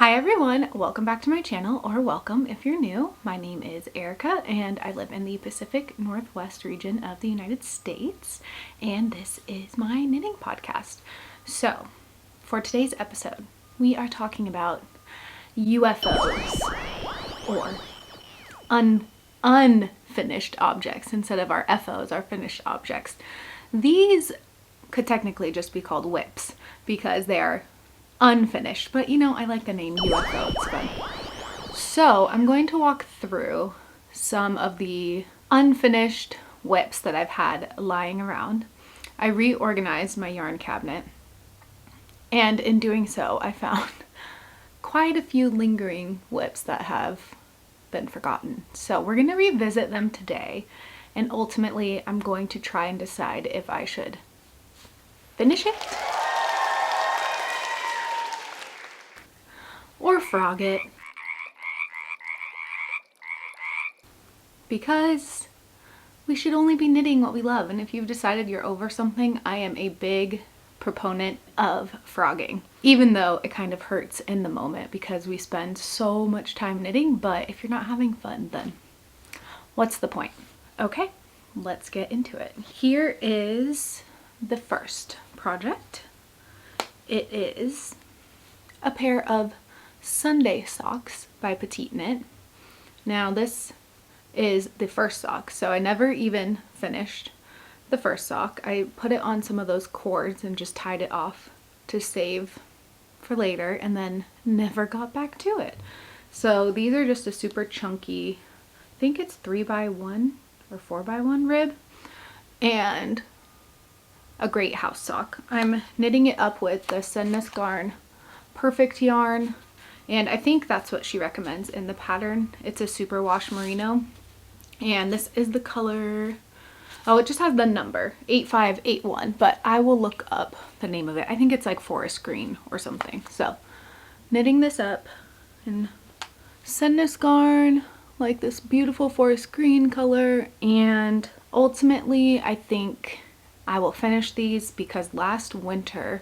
Hi everyone, welcome back to my channel, or welcome if you're new. My name is Erica and I live in the Pacific Northwest region of the United States, and this is my knitting podcast. So for today's episode, we are talking about UFOs, or unfinished objects instead of our FOs, our finished objects. These could technically just be called whips because they are unfinished, but you know, I like the name UFO, it's fun. So I'm going to walk through some of the unfinished whips that I've had lying around. I reorganized my yarn cabinet, and in doing so I found quite a few lingering whips that have been forgotten. So we're going to revisit them today, and ultimately I'm going to try and decide if I should finish it or frog it, because we should only be knitting what we love. And if you've decided you're over something, I am a big proponent of frogging, even though it kind of hurts in the moment because we spend so much time knitting. But if you're not having fun, then what's the point? Okay, let's get into it. Here is the first project. It is a pair of Sunday socks by Petite Knit. Now this is the first sock, so I never even finished the first sock. I put it on some of those cords and just tied it off to save for later, and then never got back to it. So these are just a super chunky, I think it's 3x1 or 4x1 rib, and a great house sock. I'm knitting it up with the Sendness Garn Perfect yarn, and I think that's what she recommends in the pattern. It's a superwash merino, and this is the color, oh, it just has the number 8581, but I will look up the name of it. I think it's like forest green or something. So knitting this up in Sendness Garn, like this beautiful forest green color, and ultimately I think I will finish these because last winter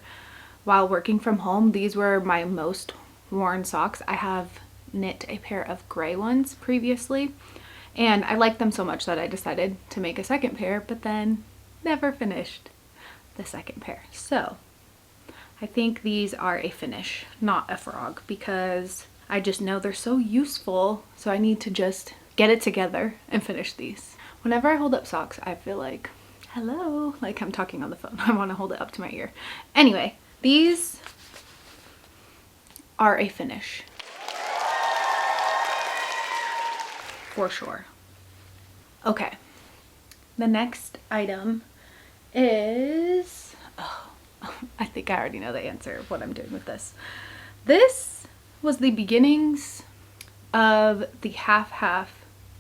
while working from home, these were my most worn socks. I have knit a pair of gray ones previously, and I liked them so much that I decided to make a second pair, but then never finished the second pair. So I think these are a finish, not a frog, because I just know they're so useful, so I need to just get it together and finish these. Whenever I hold up socks, I feel like, hello, like I'm talking on the phone. I want to hold it up to my ear. Anyway, these are a finish for sure. Okay, the next item is, oh, I think I already know the answer of what I'm doing with this. This was the beginnings of the half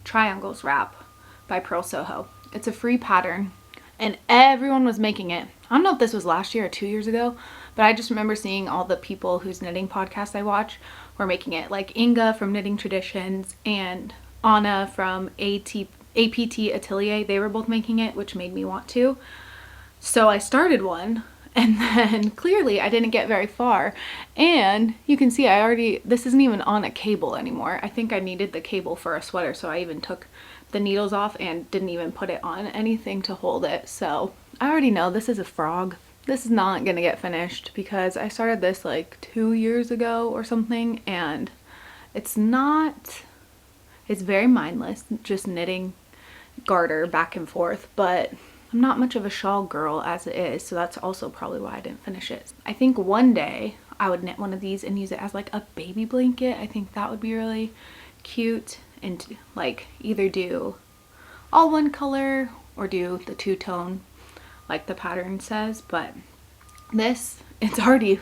triangles wrap by Pearl Soho. It's a free pattern and everyone was making it. I don't know if this was last year or 2 years ago, but I just remember seeing all the people whose knitting podcasts I watch were making it, like Inga from Knitting Traditions and Anna from APT Atelier. They were both making it, which made me want to. So I started one, and then clearly I didn't get very far. And you can see this isn't even on a cable anymore. I think I needed the cable for a sweater, so I even took the needles off and didn't even put it on anything to hold it. So I already know this is a frog. This is not gonna get finished because I started this like 2 years ago or something, and it's very mindless, just knitting garter back and forth, but I'm not much of a shawl girl as it is, so that's also probably why I didn't finish it. I think one day I would knit one of these and use it as like a baby blanket. I think that would be really cute, and like either do all one color or do the two-tone like the pattern says. But this, it's already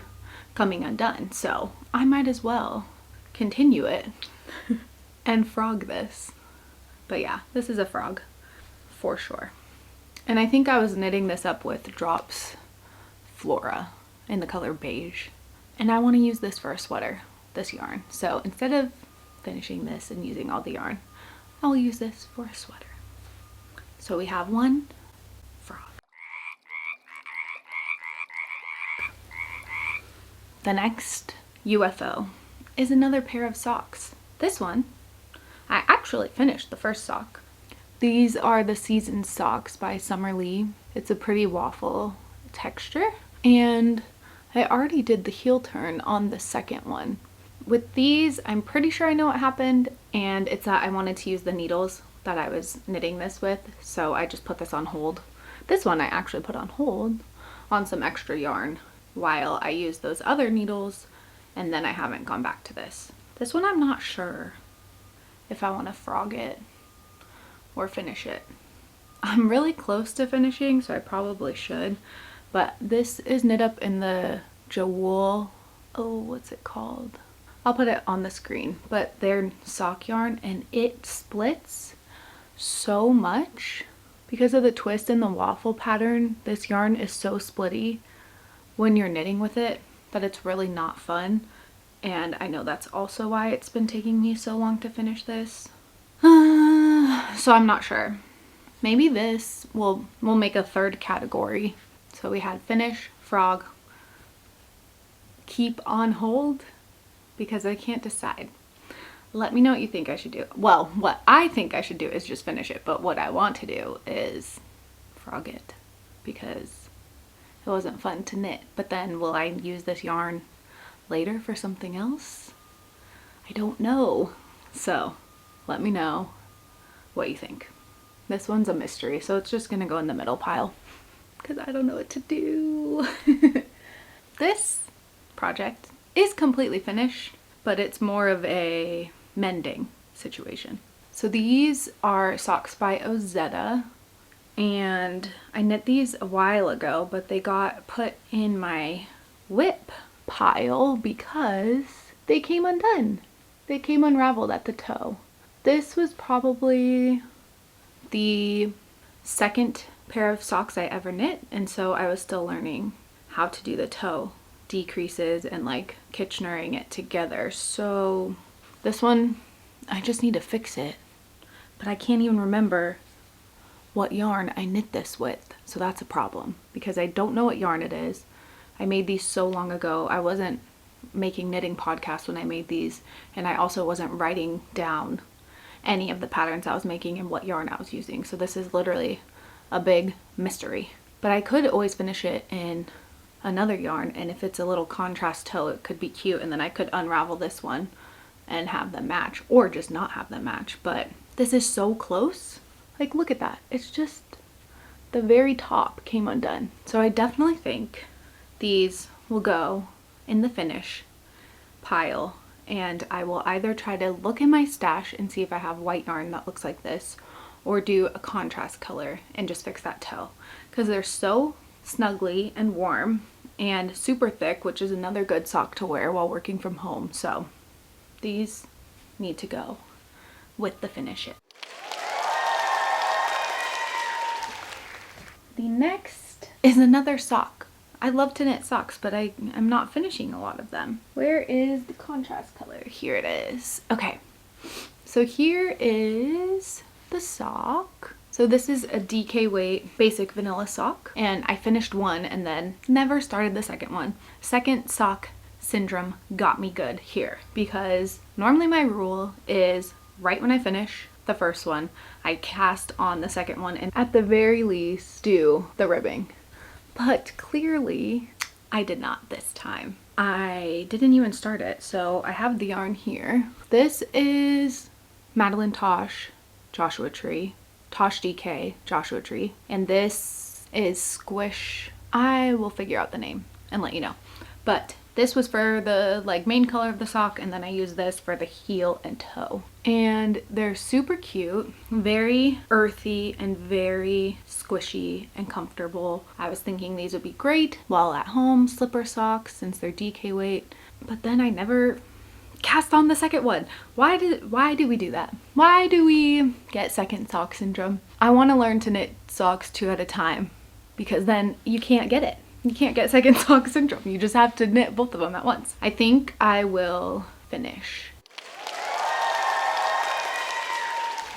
coming undone, so I might as well continue it and frog this. But yeah, this is a frog for sure. And I think I was knitting this up with Drops Flora in the color beige, and I want to use this for a sweater, this yarn. So instead of finishing this and using all the yarn, I'll use this for a sweater. So we have one frog. The next UFO is another pair of socks. This one, I actually finished the first sock. These are the Season socks by Summer Lee. It's a pretty waffle texture, and I already did the heel turn on the second one. With these, I'm pretty sure I know what happened, and it's that I wanted to use the needles that I was knitting this with, so I just put this on hold. This one I actually put on hold on some extra yarn while I used those other needles, and then I haven't gone back to this. This one I'm not sure if I want to frog it or finish it. I'm really close to finishing, so I probably should, but this is knit up in the Jewel, oh, what's it called? I'll put it on the screen, but they're sock yarn, and it splits so much because of the twist in the waffle pattern. This yarn is so splitty when you're knitting with it that it's really not fun, and I know that's also why it's been taking me so long to finish this. So I'm not sure. Maybe this we'll make a third category. So we had finish, frog, keep on hold, because I can't decide. Let me know what you think I should do. Well, what I think I should do is just finish it, but what I want to do is frog it because it wasn't fun to knit. But then will I use this yarn later for something else? I don't know. So let me know what you think. This one's a mystery, so it's just gonna go in the middle pile because I don't know what to do. This project is completely finished, but it's more of a mending situation. So these are socks by Ozetta, and I knit these a while ago, but they got put in my whip pile because they came undone. They came unraveled at the toe. This was probably the second pair of socks I ever knit, and so I was still learning how to do the toe decreases and like Kitchenerring it together. So this one, I just need to fix it, but I can't even remember what yarn I knit this with, so that's a problem because I don't know what yarn it is. I made these so long ago. I wasn't making knitting podcasts when I made these, and I also wasn't writing down any of the patterns I was making and what yarn I was using, so this is literally a big mystery. But I could always finish it in another yarn, and if it's a little contrast toe, it could be cute, and then I could unravel this one and have them match, or just not have them match. But this is so close. Like, look at that. It's just the very top came undone. So I definitely think these will go in the finish pile, and I will either try to look in my stash and see if I have white yarn that looks like this, or do a contrast color and just fix that toe, because they're so snuggly and warm and super thick, which is another good sock to wear while working from home. So these need to go with the finish it. The next is another sock. I love to knit socks, but I'm not finishing a lot of them. Where is the contrast color? Here it is. Okay, so here is the sock. So this is a DK weight basic vanilla sock, and I finished one and then never started the second one. Second sock syndrome got me good here, because normally my rule is right when I finish the first one, I cast on the second one and at the very least do the ribbing. But clearly I did not this time. I didn't even start it, so I have the yarn here. This is Madeline Tosh Joshua Tree. Tosh DK Joshua Tree, and this is Squish. I will figure out the name and let you know, but this was for the like main color of the sock, and then I used this for the heel and toe, and they're super cute, very earthy and very squishy and comfortable. I was thinking these would be great while at home slipper socks since they're DK weight, but then I never cast on the second one. Why do we do that? Why do we get second sock syndrome? I want to learn to knit socks 2 at a time, because then you can't get it. You can't get second sock syndrome. You just have to knit both of them at once. I think I will finish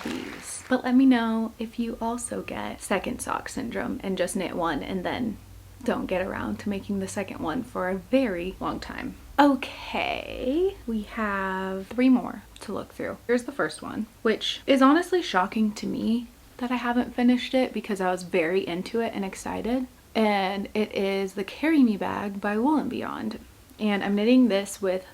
these, but let me know if you also get second sock syndrome and just knit one and then don't get around to making the second one for a very long time. Okay, we have 3 more to look through. Here's the first one, which is honestly shocking to me that I haven't finished it because I was very into it and excited. And it is the Carry Me Bag by Wool & Beyond. And I'm knitting this with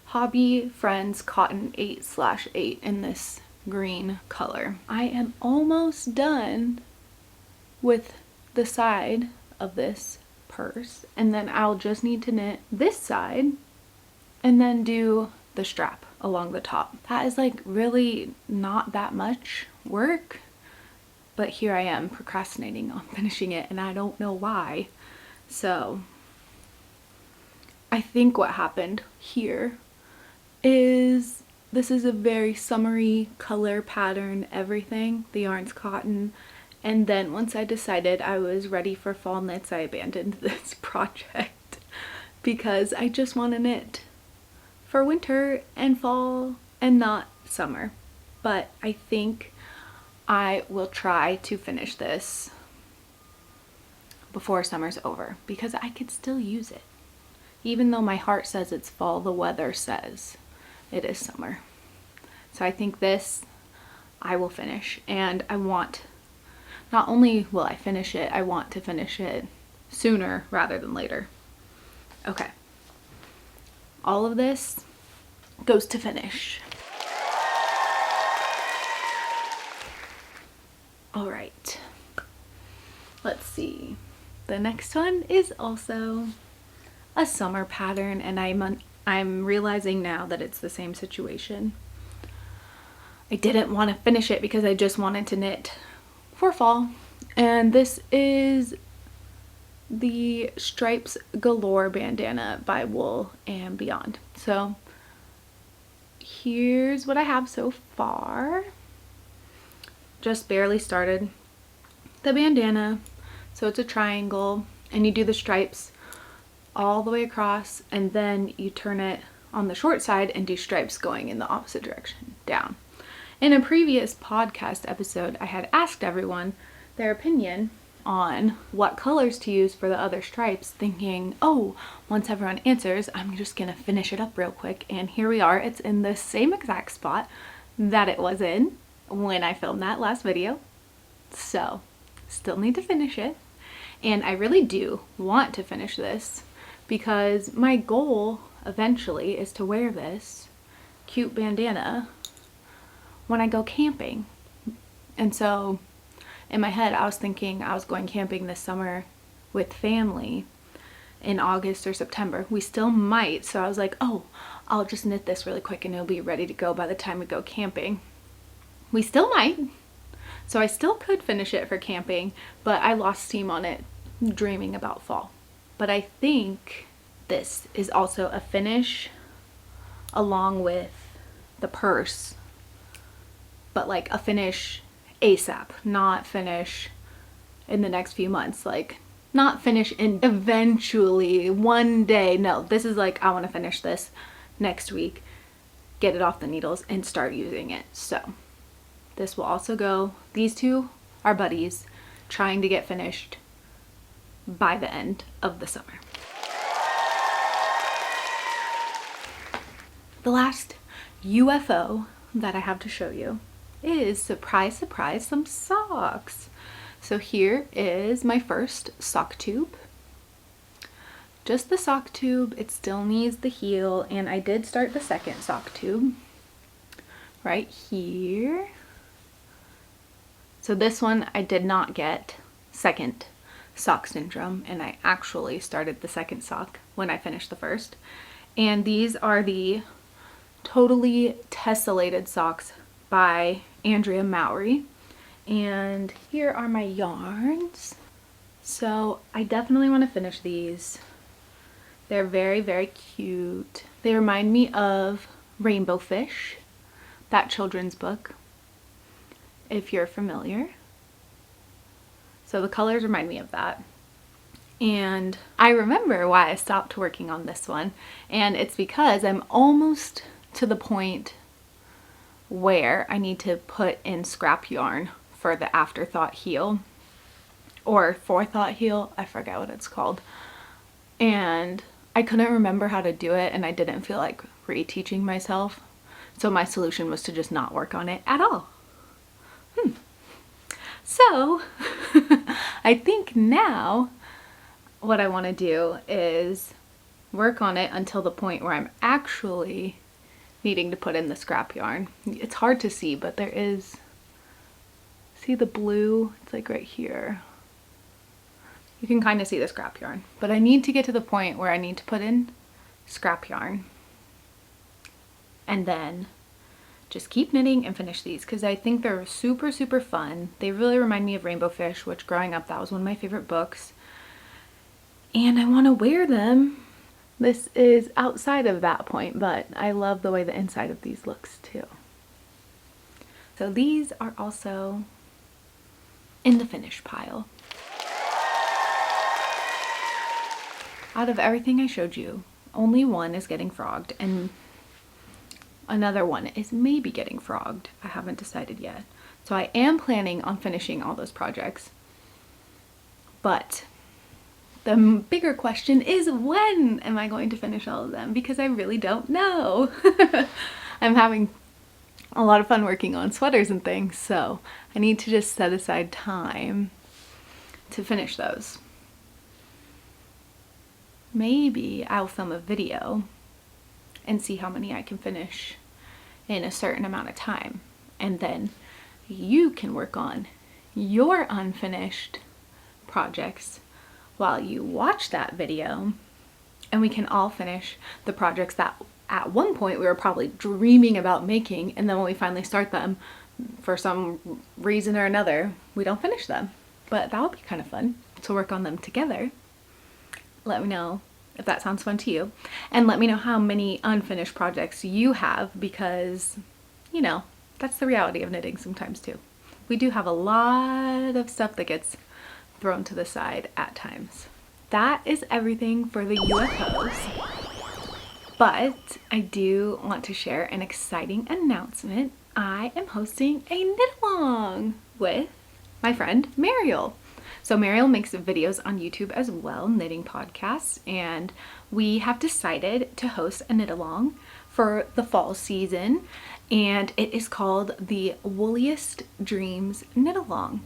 Hobby Friends Cotton 8/8 in this green color. I am almost done with the side of this purse, and then I'll just need to knit this side and then do the strap along the top. That is like really not that much work, but here I am procrastinating on finishing it and I don't know why. So I think what happened here is this is a very summery color pattern, everything. The yarn's cotton. And then once I decided I was ready for fall knits, I abandoned this project because I just want to knit for winter and fall and not summer. But I think I will try to finish this before summer's over because I could still use it. Even though my heart says it's fall, the weather says it is summer. So I think this I will finish, and I want, not only will I finish it, I want to finish it sooner rather than later. Okay. All of this goes to finish. All right. Let's see. The next one is also a summer pattern, and I'm realizing now that it's the same situation. I didn't want to finish it because I just wanted to knit for fall, and this is the Stripes Galore bandana by Wool & Beyond. So here's what I have so far. Just barely started the bandana, so it's a triangle, and you do the stripes all the way across, and then you turn it on the short side and do stripes going in the opposite direction down. In a previous podcast episode, I had asked everyone their opinion on what colors to use for the other stripes, thinking, oh, once everyone answers, I'm just gonna finish it up real quick. And here we are. It's in the same exact spot that it was in when I filmed that last video. So still need to finish it. And I really do want to finish this because my goal eventually is to wear this cute bandana when I go camping. And so in my head, I was thinking I was going camping this summer with family in August or September. We still might. So I was like, oh, I'll just knit this really quick and it'll be ready to go by the time we go camping. We still might. So I still could finish it for camping, but I lost steam on it dreaming about fall. But I think this is also a finish along with the purse, but like a finish ASAP, not finish in the next few months, like not finish in eventually one day. No, this is like, I want to finish this next week, get it off the needles and start using it. So this will also go, these two are buddies trying to get finished by the end of the summer. The last UFO that I have to show you is, surprise, surprise, some socks. So here is my first sock tube. Just the sock tube. It still needs the heel, and I did start the second sock tube right here. So this one I did not get second sock syndrome, and I actually started the second sock when I finished the first. And these are the Totally Tessellated socks by Andrea Mowry. And here are my yarns. So I definitely want to finish these. They're very, very cute. They remind me of Rainbow Fish, that children's book, if you're familiar. So the colors remind me of that. And I remember why I stopped working on this one, and it's because I'm almost to the point where I need to put in scrap yarn for the afterthought heel, or forethought heel, I forget what it's called. And I couldn't remember how to do it and I didn't feel like reteaching myself. So my solution was to just not work on it at all. So I think now what I want to do is work on it until the point where I'm actually needing to put in the scrap yarn. It's hard to see, but there is, see the blue? It's like right here. You can kind of see the scrap yarn, but I need to get to the point where I need to put in scrap yarn and then just keep knitting and finish these because I think they're super, super fun. They really remind me of Rainbow Fish, which growing up, that was one of my favorite books. And I want to wear them. This is outside of that point, but I love the way the inside of these looks too. So these are also in the finish pile. Out of everything I showed you, only one is getting frogged and another one is maybe getting frogged. I haven't decided yet. So I am planning on finishing all those projects. But the bigger question is, when am I going to finish all of them? Because I really don't know. I'm having a lot of fun working on sweaters and things, so I need to just set aside time to finish those. Maybe I'll film a video and see how many I can finish in a certain amount of time. And then you can work on your unfinished projects while you watch that video, and we can all finish the projects that at one point we were probably dreaming about making, and then when we finally start them, for some reason or another, we don't finish them. But that would be kind of fun to work on them together. Let me know if that sounds fun to you, and let me know how many unfinished projects you have, because, you know, that's the reality of knitting sometimes too. We do have a lot of stuff that gets thrown to the side at times. That is everything for the UFOs, but I do want to share an exciting announcement. I am hosting a knit-along with my friend Mariel. So Mariel makes videos on YouTube as well, knitting podcasts, and we have decided to host a knit-along for the fall season, and it is called the Wooliest Dreams Knit-Along.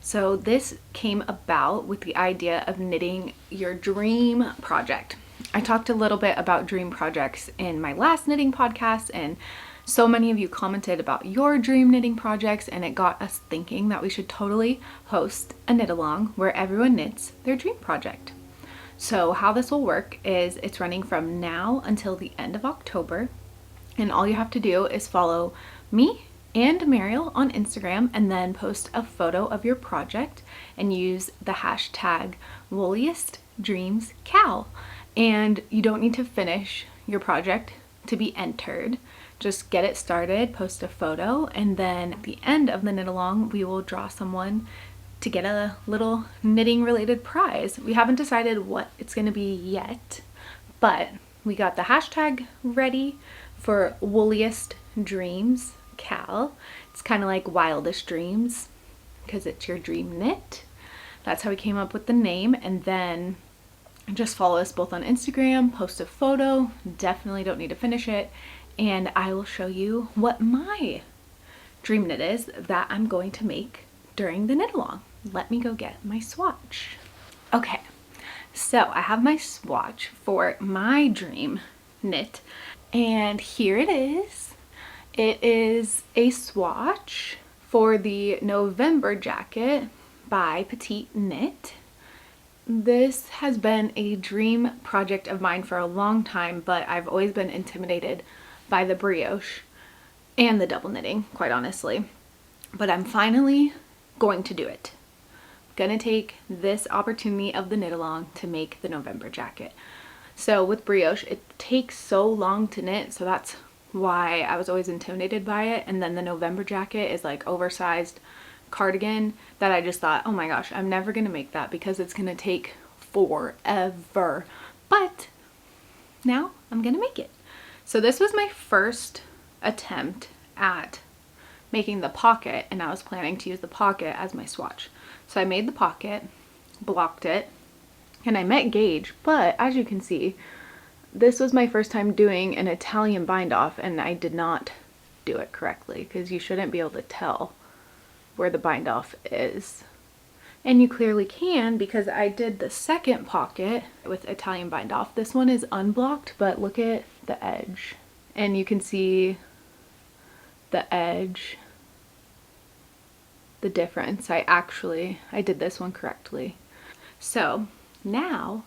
So this came about with the idea of knitting your dream project. I talked a little bit about dream projects in my last knitting podcast, and so many of you commented about your dream knitting projects, and it got us thinking that we should totally host a knit-along where everyone knits their dream project. So how this will work is it's running from now until the end of October, and all you have to do is follow me and Mariel on Instagram and then post a photo of your project and use the hashtag WooliestDreamsCal. And you don't need to finish your project to be entered. Just get it started, post a photo, and then at the end of the knit along, we will draw someone to get a little knitting related prize. We haven't decided what it's going to be yet, but we got the hashtag ready for Wooliest Dreams Cal. It's kind of like Wildest Dreams because it's your dream knit. That's how we came up with the name. And then just follow us both on Instagram, post a photo, definitely don't need to finish it, and I will show you what my dream knit is that I'm going to make during the knit along. Let me go get my swatch. Okay, so I have my swatch for my dream knit, and here it is. It is a swatch for the November jacket by Petite Knit. This has been a dream project of mine for a long time, but I've always been intimidated by the brioche and the double knitting, quite honestly. But I'm finally going to do it. I'm gonna take this opportunity of the knit along to make the November jacket. So with brioche, it takes so long to knit, so that's why I was always intimidated by it. And then the November jacket is like oversized cardigan that I just thought, oh my gosh, I'm never gonna make that because it's gonna take forever. But now I'm gonna make it. So this was my first attempt at making the pocket, and I was planning to use the pocket as my swatch. So I made the pocket, blocked it, and I met gauge, but as you can see, this was my first time doing an Italian bind off, and I did not do it correctly because you shouldn't be able to tell where the bind off is. And you clearly can, because I did the second pocket with Italian bind off. This one is unblocked, but look at the edge. And you can see the edge, the difference. I did this one correctly. So now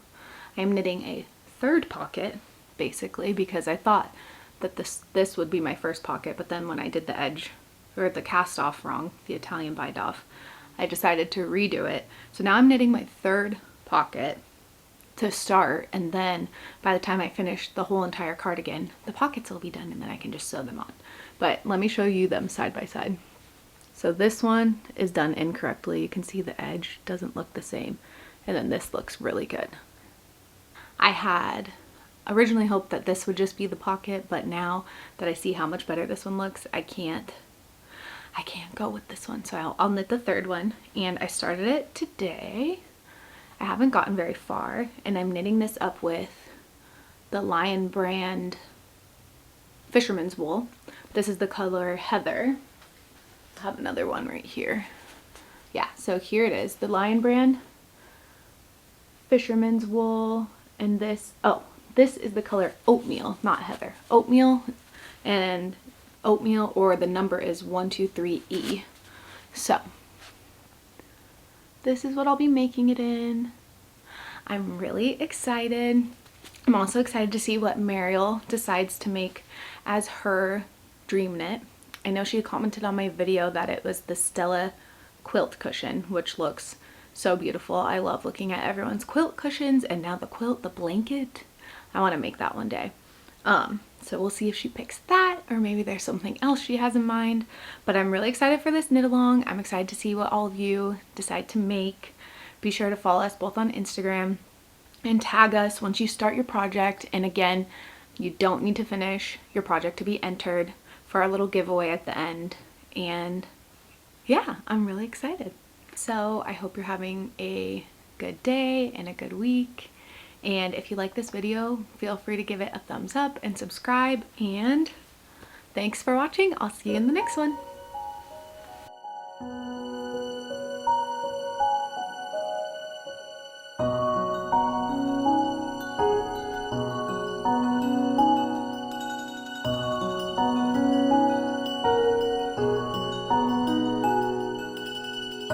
I'm knitting a third pocket, basically, because I thought that this would be my first pocket, but then when I did the edge, or the cast off wrong, the Italian bind off, I decided to redo it. So now I'm knitting my third pocket to start, and then by the time I finish the whole entire cardigan, the pockets will be done and then I can just sew them on. But let me show you them side by side. So this one is done incorrectly. You can see the edge doesn't look the same. And then this looks really good. I had originally hoped that this would just be the pocket, but now that I see how much better this one looks, I can't go with this one. So I'll knit the third one, and I started it today. I haven't gotten very far, and I'm knitting this up with the Lion brand fisherman's wool. This is the color Heather. I have another one right here. Yeah, so here it is, the Lion brand fisherman's wool, and this is the color Oatmeal, not Heather. Oatmeal, and Oatmeal, or the number is 123E. So this is what I'll be making it in. I'm really excited. I'm also excited to see what Mariel decides to make as her dream knit. I know she commented on my video that it was the Stella quilt cushion, which looks so beautiful. I love looking at everyone's quilt cushions, and now the quilt, the blanket. I want to make that one day. So we'll see if she picks that, or maybe there's something else she has in mind. But I'm really excited for this knit along. I'm excited to see what all of you decide to make. Be sure to follow us both on Instagram and tag us once you start your project. And again, you don't need to finish your project to be entered for our little giveaway at the end. And yeah, I'm really excited. So I hope you're having a good day and a good week. And if you like this video, feel free to give it a thumbs up and subscribe. And thanks for watching. I'll see you in the next one.